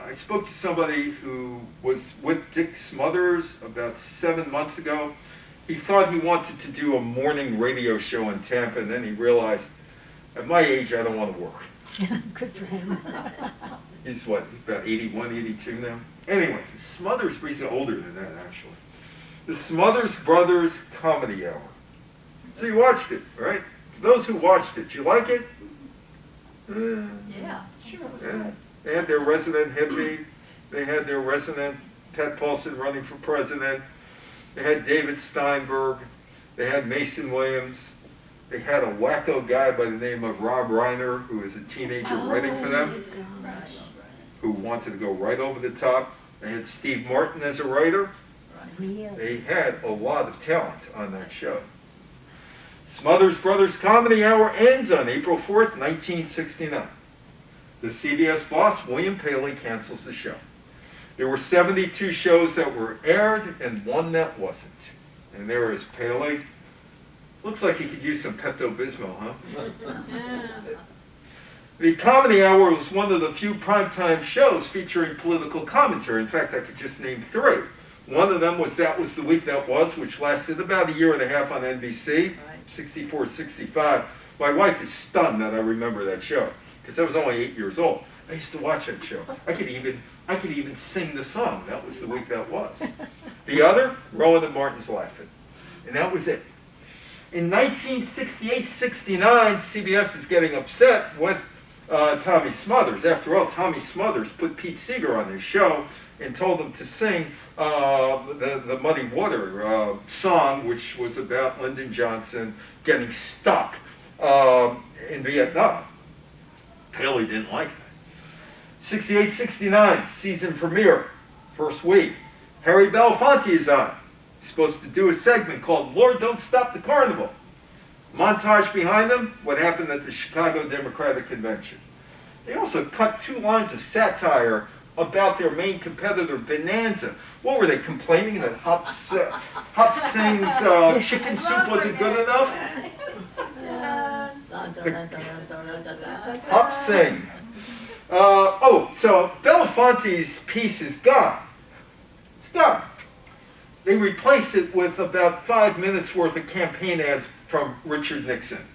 I spoke to somebody who was with Dick Smothers about 7 months ago. He thought he wanted to do a morning radio show in Tampa, and then he realized, at my age, I don't want to work. Good for him. He's what, about 81, 82 now? Anyway, the Smothers, he's older than that, actually. The Smothers Brothers Comedy Hour. So you watched it, right? Those who watched it, you like it? Yeah. Sure, it was Yeah. good. They had their resident hippie. They had their resident Ted Paulson running for president. They had David Steinberg. They had Mason Williams. They had a wacko guy by the name of Rob Reiner, who was a teenager writing for them, who wanted to go right over the top. They had Steve Martin as a writer. Really? They had a lot of talent on that show. Smothers Brothers Comedy Hour ends on April 4th, 1969. The CBS boss, William Paley, cancels the show. There were 72 shows that were aired and one that wasn't. And there is Paley. Looks like he could use some Pepto-Bismol, huh? The Comedy Hour was one of the few primetime shows featuring political commentary. In fact, I could just name 3. One of them was That Was the Week That Was, which lasted about a year and a half on NBC, 64, 65. My wife is stunned that I remember that show, because I was only 8 years old. I used to watch that show. I could even sing the song, That Was the Week That Was. The other, Rowan and Martin's Laughing. And that was it. In 1968-69, CBS is getting upset with Tommy Smothers. After all, Tommy Smothers put Pete Seeger on his show and told him to sing the Muddy Water song, which was about Lyndon Johnson getting stuck in Vietnam. Paley didn't like that. 68-69, season premiere, first week. Harry Belafonte is on. He's supposed to do a segment called Lord, Don't Stop the Carnival. Montage behind them, what happened at the Chicago Democratic Convention. They also cut 2 lines of satire about their main competitor, Bonanza. What were they complaining that Hop Sing's chicken soup wasn't good enough? Hop Sing. So Belafonte's piece is gone. It's gone. They replaced it with about 5 minutes worth of campaign ads from Richard Nixon.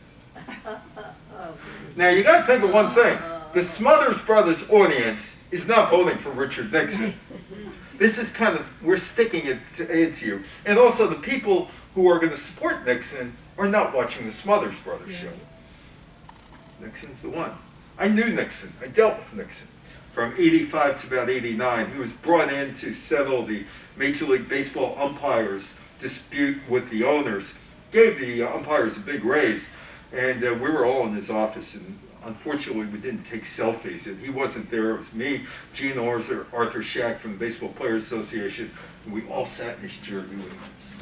Now you got to think of one thing. The Smothers Brothers audience is not voting for Richard Nixon. This is kind of, we're sticking it to you. And also the people who are going to support Nixon are not watching the Smothers Brothers show. Nixon's the one. I knew Nixon. I dealt with Nixon. From 85 to about 89, he was brought in to settle the Major League Baseball umpires' dispute with the owners. Gave the umpires a big raise. And we were all in his office, and unfortunately we didn't take selfies. And he wasn't there. It was me, Gene Orzer, Arthur Shack from the Baseball Players Association, and we all sat in his chair doing this.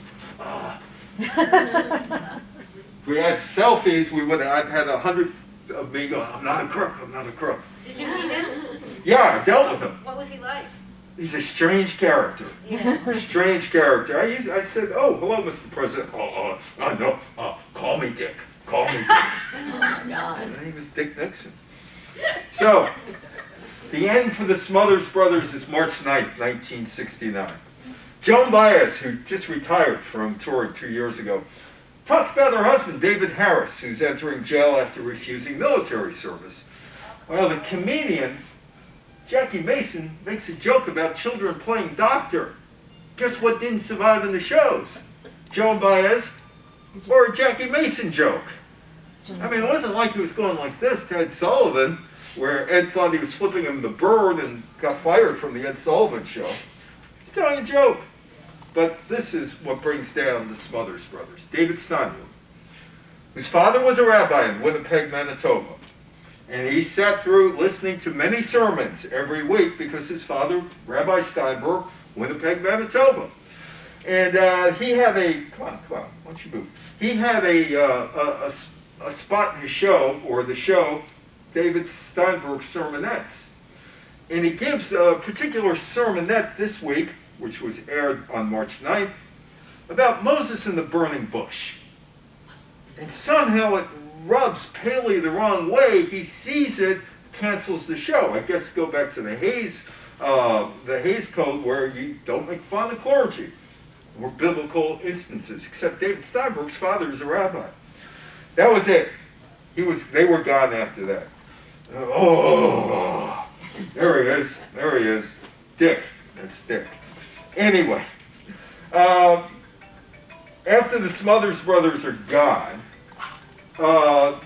If we had selfies, we would have, I've had 100 of me going, I'm not a crook, I'm not a crook. Did you meet him? Yeah, I dealt with him. What was he like? He's a strange character. Yeah. Strange character. I said, oh, hello, Mr. President. No, call me Dick. Call me Dick. Oh my God. And he was Dick Nixon. So, the end for the Smothers Brothers is March 9th, 1969. Joan Baez, who just retired from touring 2 years ago, talks about her husband, David Harris, who's entering jail after refusing military service. Well, the comedian, Jackie Mason, makes a joke about children playing doctor. Guess what didn't survive in the shows? Joan Baez or a Jackie Mason joke. I mean, it wasn't like he was going like this to Ed Sullivan, where Ed thought he was flipping him the bird and got fired from the Ed Sullivan show. He's telling a joke. But this is what brings down the Smothers Brothers. David Steinberg, whose father was a rabbi in Winnipeg, Manitoba. And he sat through listening to many sermons every week because his father, Rabbi Steinberg, Winnipeg, Manitoba. And he had a, come on, why don't you move? He had a spot in his show, or the show, David Steinberg's Sermonettes. And he gives a particular sermonette this week, which was aired on March 9th, about Moses in the burning bush. And somehow it rubs Paley the wrong way. He sees it, cancels the show. I guess go back to the Hayes Code, where you don't make fun of clergy. Or biblical instances, except David Steinberg's father is a rabbi. That was it. They were gone after that. There he is. Dick. That's Dick. Anyway, after the Smothers Brothers are gone,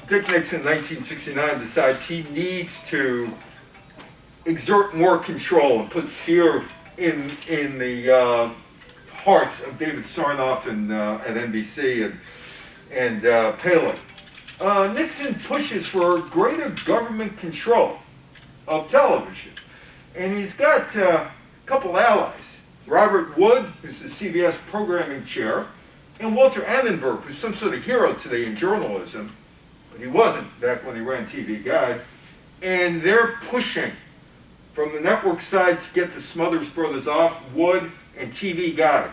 Dick Nixon in 1969 decides he needs to exert more control and put fear in the hearts of David Sarnoff at NBC and Paley. Nixon pushes for greater government control of television, and he's got a couple allies. Robert Wood, who's the CBS programming chair, and Walter Annenberg, who's some sort of hero today in journalism, but he wasn't back when he ran TV Guide. And they're pushing from the network side to get the Smothers Brothers off. Wood and TV Guide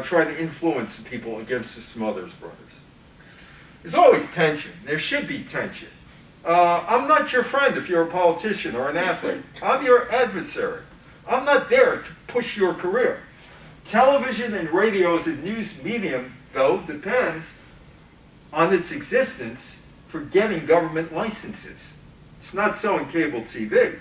trying to influence the people against the Smothers Brothers. There's always tension. There should be tension. I'm not your friend if you're a politician or an athlete. I'm your adversary. I'm not there to push your career. Television and radio as a news medium, though, depends on its existence for getting government licenses. It's not so in cable TV.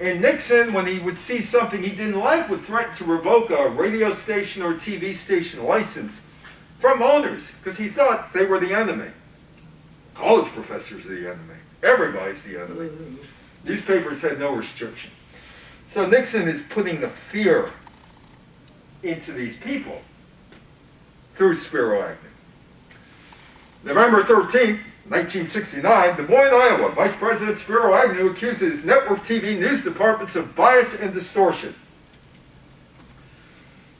And Nixon, when he would see something he didn't like, would threaten to revoke a radio station or TV station license from owners, because he thought they were the enemy. College professors are the enemy. Everybody's the enemy. Newspapers had no restriction. So Nixon is putting the fear into these people through Spiro Agnew. November 13th, 1969, Des Moines, Iowa, Vice President Spiro Agnew accuses network TV news departments of bias and distortion.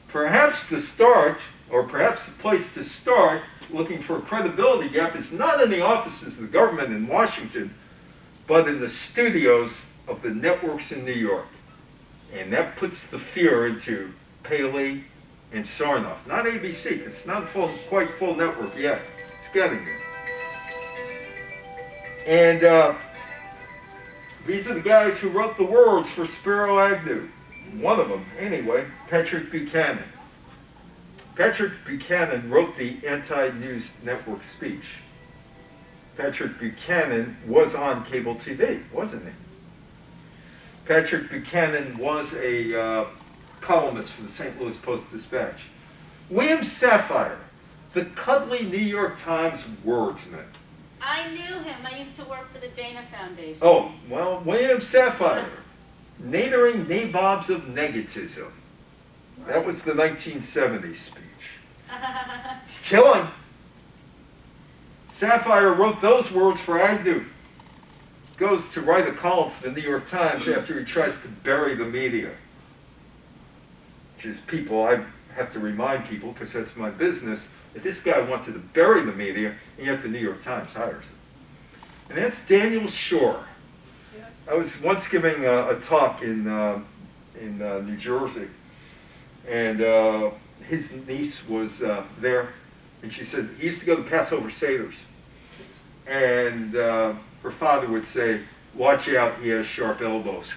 Perhaps the start, or perhaps the place to start looking for a credibility gap is not in the offices of the government in Washington, but in the studios of the networks in New York. And that puts the fear into Paley and Sarnoff. Not ABC, it's not quite full network yet. It's getting there. And these are the guys who wrote the words for Spiro Agnew. One of them, anyway, Patrick Buchanan. Patrick Buchanan wrote the anti-news network speech. Patrick Buchanan was on cable TV, wasn't he? Patrick Buchanan was a columnist for the St. Louis Post-Dispatch. William Safire, the cuddly New York Times wordsman. I knew him. I used to work for the Dana Foundation. Oh, well, William Safire, Nadering Nabobs of Negativism. That was the 1970s speech. It's chilling. Safire wrote those words for Agnew. Goes to write a column for the New York Times after he tries to bury the media. Which is people, I have to remind people, because that's my business, that this guy wanted to bury the media, and yet the New York Times hires him. And that's Daniel Shore. I was once giving a talk in New Jersey, and his niece was there, and she said he used to go to Passover Seder's, and her father would say, "Watch out, he has sharp elbows."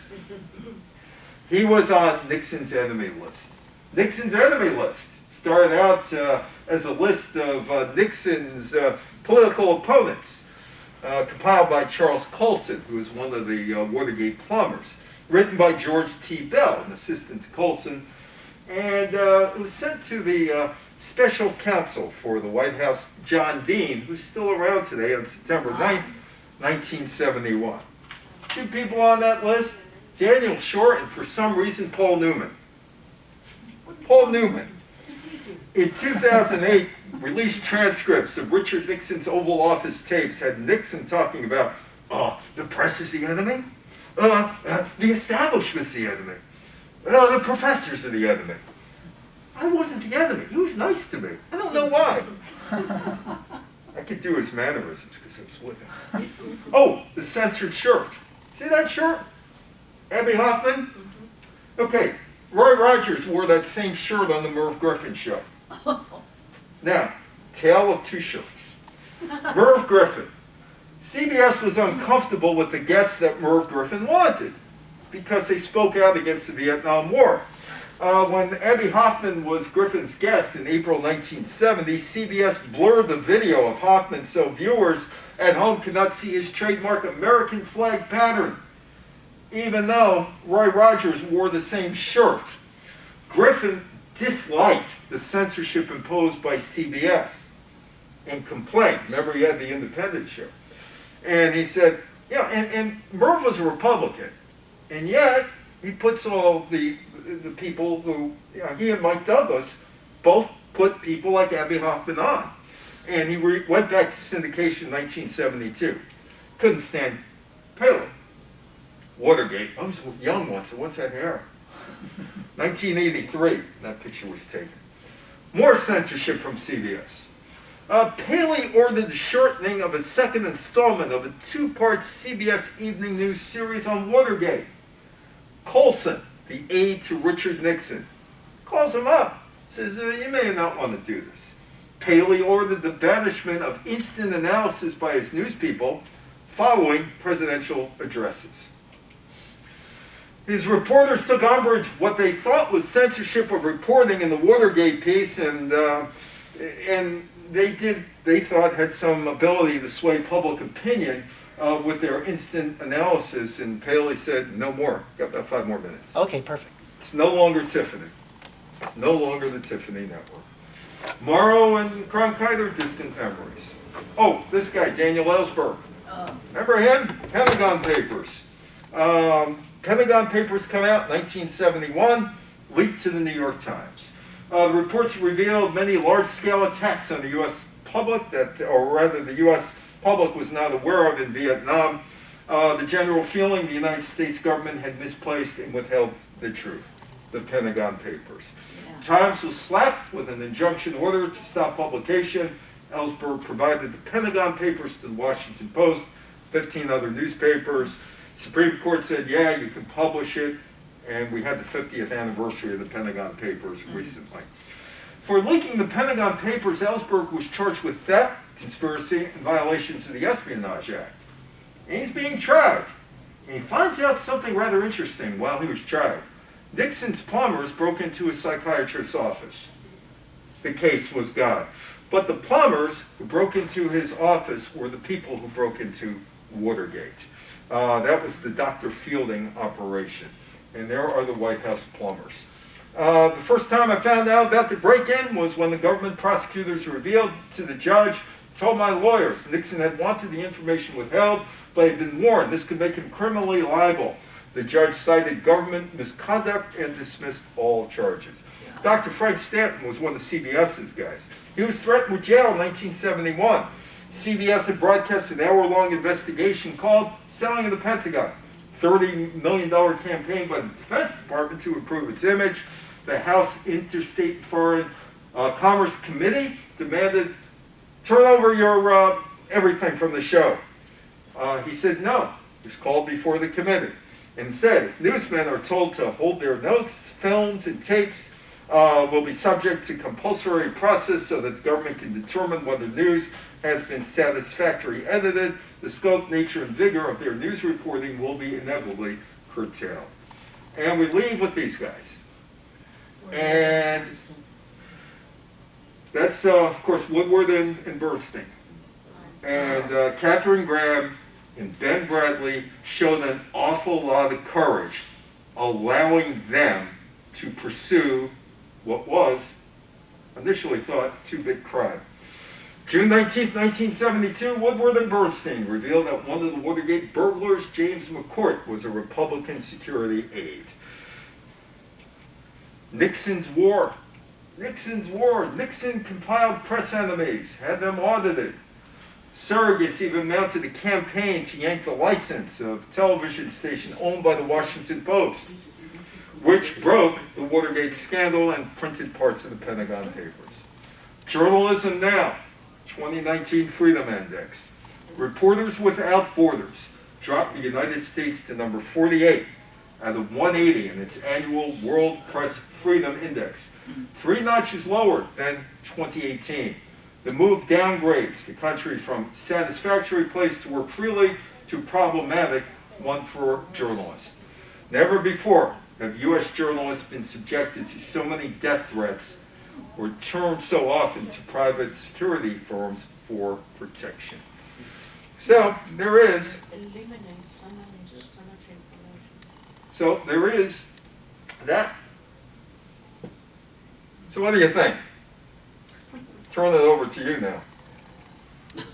He was on Nixon's enemy list. Nixon's enemy list started out as a list of Nixon's political opponents, compiled by Charles Colson, who was one of the Watergate plumbers, written by George T. Bell, an assistant to Colson, and it was sent to the special counsel for the White House, John Dean, who's still around today, on September 9th, 1971. Two people on that list, Daniel Shore and for some reason Paul Newman. Paul Newman, in 2008, released transcripts of Richard Nixon's Oval Office tapes had Nixon talking about, the press is the enemy, the establishment's the enemy, the professors are the enemy. I wasn't the enemy. He was nice to me. I don't know why. I could do his mannerisms because I was with him. Oh, the censored shirt. See that shirt? Abby Hoffman? Okay, Roy Rogers wore that same shirt on the Merv Griffin show. Now, tale of two shirts. Merv Griffin. CBS was uncomfortable with the guests that Merv Griffin wanted because they spoke out against the Vietnam War. When Abby Hoffman was Griffin's guest in April 1970, CBS blurred the video of Hoffman so viewers at home could not see his trademark American flag pattern, even though Roy Rogers wore the same shirt. Griffin disliked the censorship imposed by CBS and complained. Remember, he had the Independent show. And he said, and Merv was a Republican, and yet he puts all the people who, he and Mike Douglas both put people like Abby Hoffman on. And he went back to syndication in 1972. Couldn't stand Paley. Watergate. I was young once, so what's that hair? 1983, that picture was taken. More censorship from CBS. Paley ordered the shortening of a second installment of a two-part CBS Evening News series on Watergate. Colson, the aide to Richard Nixon, calls him up, says, you may not want to do this. Paley ordered the banishment of instant analysis by his news people following presidential addresses. His reporters took umbrage what they thought was censorship of reporting in the Watergate piece, and they thought had some ability to sway public opinion with their instant analysis, and Paley said, no more. Got about 5 more minutes. Okay, perfect. It's no longer Tiffany. It's no longer the Tiffany Network. Morrow and Cronkite are distant memories. Oh, this guy, Daniel Ellsberg. Remember him? Pentagon Papers. Pentagon Papers come out in 1971, leaked to the New York Times. The reports revealed many large-scale attacks on the U.S. public or rather the U.S. public was not aware of in Vietnam. The general feeling the United States government had misplaced and withheld the truth. The Pentagon Papers. Yeah. Times was slapped with an injunction order to stop publication. Ellsberg provided the Pentagon Papers to the Washington Post. 15 other newspapers. Supreme Court said, yeah, you can publish it, and we had the 50th anniversary of the Pentagon Papers recently. For leaking the Pentagon Papers, Ellsberg was charged with theft, conspiracy, and violations of the Espionage Act. And he's being tried. And he finds out something rather interesting while he was tried. Nixon's plumbers broke into his psychiatrist's office. The case was gone. But the plumbers who broke into his office were the people who broke into Watergate. That was the Dr. Fielding operation. And there are the White House plumbers. The first time I found out about the break-in was when the government prosecutors revealed to the judge, told my lawyers Nixon had wanted the information withheld, but had been warned this could make him criminally liable. The judge cited government misconduct and dismissed all charges. Dr. Frank Stanton was one of CBS's guys. He was threatened with jail in 1971. CBS had broadcast an hour-long investigation called Selling of the Pentagon. $30 million campaign by the Defense Department to improve its image. The House Interstate and Foreign Commerce Committee demanded, turn over your everything from the show. He said no. He was called before the committee and said, if newsmen are told to hold their notes, films, and tapes, will be subject to compulsory process so that the government can determine whether news has been satisfactorily edited, the scope, nature, and vigor of their news reporting will be inevitably curtailed. And we leave with these guys. And that's, of course, Woodward and Bernstein. And Katharine Graham and Ben Bradley showed an awful lot of courage, allowing them to pursue what was initially thought too big crime. June 19, 1972, Woodward and Bernstein revealed that one of the Watergate burglars, James McCourt, was a Republican security aide. Nixon's war. Nixon's war. Nixon compiled press enemies, had them audited. Surrogates even mounted a campaign to yank the license of a television station owned by the Washington Post, which broke the Watergate scandal and printed parts of the Pentagon Papers. Journalism Now, 2019 Freedom Index. Reporters Without Borders dropped the United States to number 48 out of 180 in its annual World Press Freedom Index, 3 notches lower than 2018. The move downgrades the country from satisfactory place to work freely to problematic one for journalists. Never before have U.S. journalists been subjected to so many death threats or turned so often to private security firms for protection. So there is. So there is that. So what do you think? Turn it over to you now.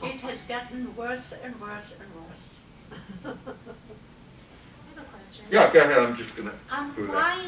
It has gotten worse and worse and worse. I have a question. Yeah, go ahead. I'm just going to do that. Why